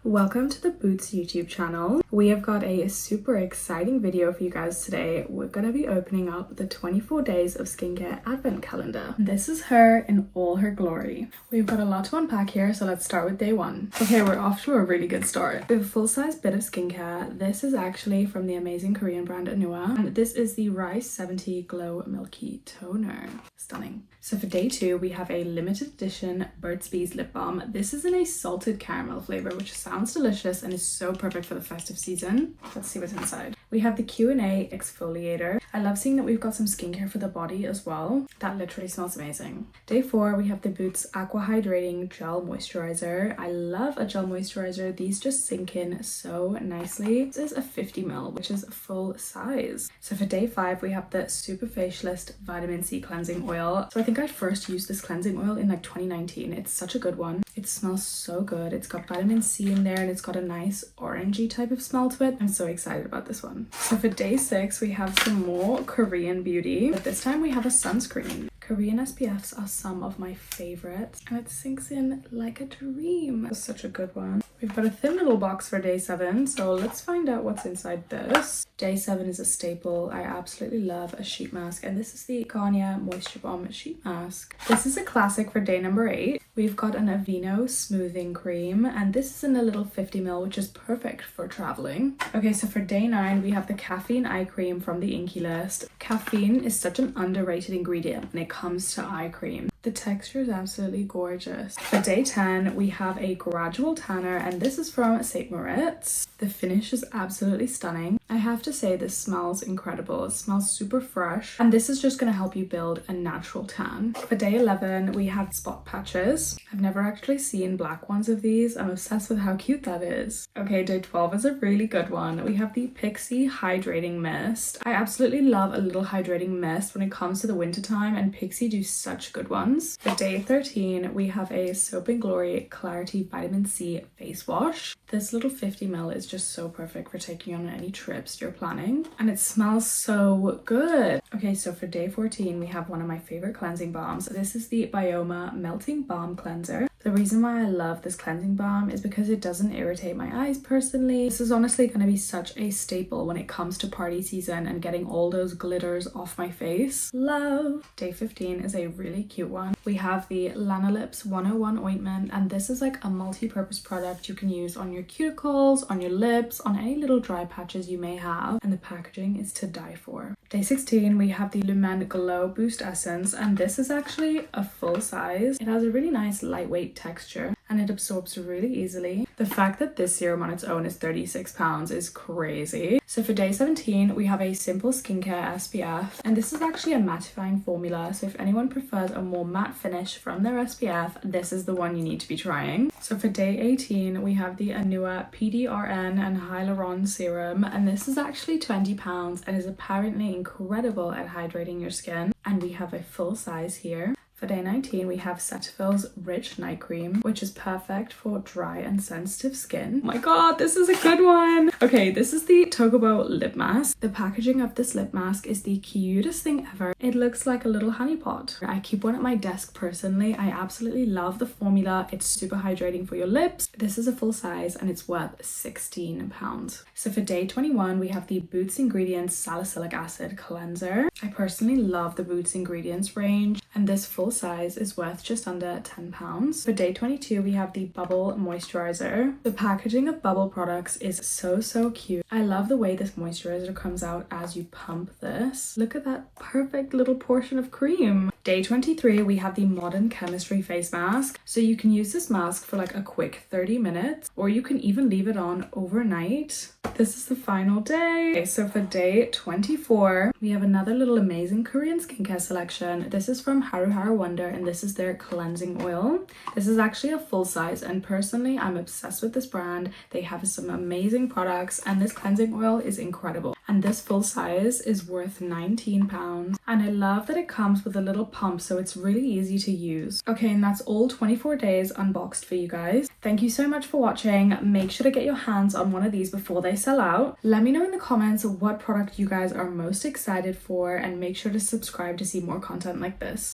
Welcome to the Boots YouTube channel. We have got a super exciting video for you guys today. We're going to be opening up the 24 days of skincare advent calendar. This is her in all her glory. We've got a lot to unpack here, so let's start with day one. Okay, we're off to a really good start. We have a full-size bit of skincare. This is actually from the amazing Korean brand Anua, and this is the Rice 70 Glow Milky Toner. Stunning. So for day two, we have a limited edition Burt's Bees lip balm. This is in a salted caramel flavor, which sounds delicious and is so perfect for the festive season. Let's see what's inside. We have the Q&A exfoliator. I love seeing that we've got some skincare for the body as well. That literally smells amazing. Day four, we have the Boots Aqua Hydrating Gel Moisturizer. I love a gel moisturizer. These just sink in so nicely. This is a 50 ml, which is full size. So for day five, we have the Super Facialist Vitamin C Cleansing Oil. So I think I first used this cleansing oil in like 2019. It's such a good one. It smells so good. It's got vitamin C in there and it's got a nice orangey type of smell to it. I'm so excited about this one. So for day six, we have some more Korean beauty, but this time we have a sunscreen. Korean SPFs are some of my favorites and it sinks in like a dream. It's such a good one. We've got a thin little box for day seven, so let's find out what's inside this. Day seven is a staple. I absolutely love a sheet mask, and this is the Garnier Moisture Bomb sheet mask. This is a classic for day number 8. We've got an Aveeno smoothing cream, and this is in a little 50 ml, which is perfect for traveling. Okay, so for day 9, we have the caffeine eye cream from the Inkey List. Caffeine is such an underrated ingredient when it comes to eye cream. The texture is absolutely gorgeous. For day 10, we have a gradual tanner, and this is from St. Moritz. The finish is absolutely stunning. I have to say this smells incredible. It smells super fresh, and this is just going to help you build a natural tan. For day 11, we have spot patches. I've never actually seen black ones of these. I'm obsessed with how cute that is. Okay, day 12 is a really good one. We have the Pixi Hydrating Mist. I absolutely love a little hydrating mist when it comes to the winter time, and Pixi do such good ones. For day 13, we have a Soap & Glory Clarity Vitamin C Face Wash. This little 50 ml is just so perfect for taking on any trips you're planning, and it smells so good. Okay, so for day 14, we have one of my favorite cleansing balms. This is the Bioma Melting Balm Cleanser. The reason why I love this cleansing balm is because it doesn't irritate my eyes personally. This is honestly going to be such a staple when it comes to party season and getting all those glitters off my face. Love! Day 15 is a really cute one. We have the Lanolips 101 ointment, and this is like a multi-purpose product you can use on your cuticles, on your lips, on any little dry patches you may have, and the packaging is to die for. Day 16, we have the Lumen Glow Boost Essence, and this is actually a full size. It has a really nice lightweight texture and it absorbs really easily. The fact that this serum on its own is £36 is crazy. So for day 17, we have a Simple Skincare SPF, and this is actually a mattifying formula, so if anyone prefers a more matte finish from their SPF, this is the one you need to be trying. So for day 18, we have the Anua PDRN and Hyaluron Serum, and this is actually £20 and is apparently incredible at hydrating your skin, and we have a full size here. For day 19, we have Cetaphil's Rich Night Cream, which is perfect for dry and sensitive skin. Oh my god, this is a good one! Okay, this is the Togobo Lip Mask. The packaging of this lip mask is the cutest thing ever. It looks like a little honey pot. I keep one at my desk personally. I absolutely love the formula. It's super hydrating for your lips. This is a full size and it's worth £16. So for day 21, we have the Boots Ingredients Salicylic Acid Cleanser. I personally love the Boots Ingredients range, and this full size is worth just under £10. For day 22, we have the Bubble Moisturizer. The packaging of Bubble products is so cute. I love the way this moisturizer comes out as you pump this. Look at that perfect little portion of cream. Day 23, we have the Modern Chemistry Face Mask. So you can use this mask for like a quick 30 minutes, or you can even leave it on overnight. This is the final day. Okay, so for day 24, we have another little amazing Korean skincare selection. This is from Haru Haru Wonder, and this is their cleansing oil. This is actually a full size, and personally, I'm obsessed with this brand. They have some amazing products, and this cleansing oil is incredible. And this full size is worth £19. And I love that it comes with a little pump, so it's really easy to use. Okay, and that's all 24 days unboxed for you guys. Thank you so much for watching. Make sure to get your hands on one of these before they sell out. Let me know in the comments what product you guys are most excited for, and make sure to subscribe to see more content like this.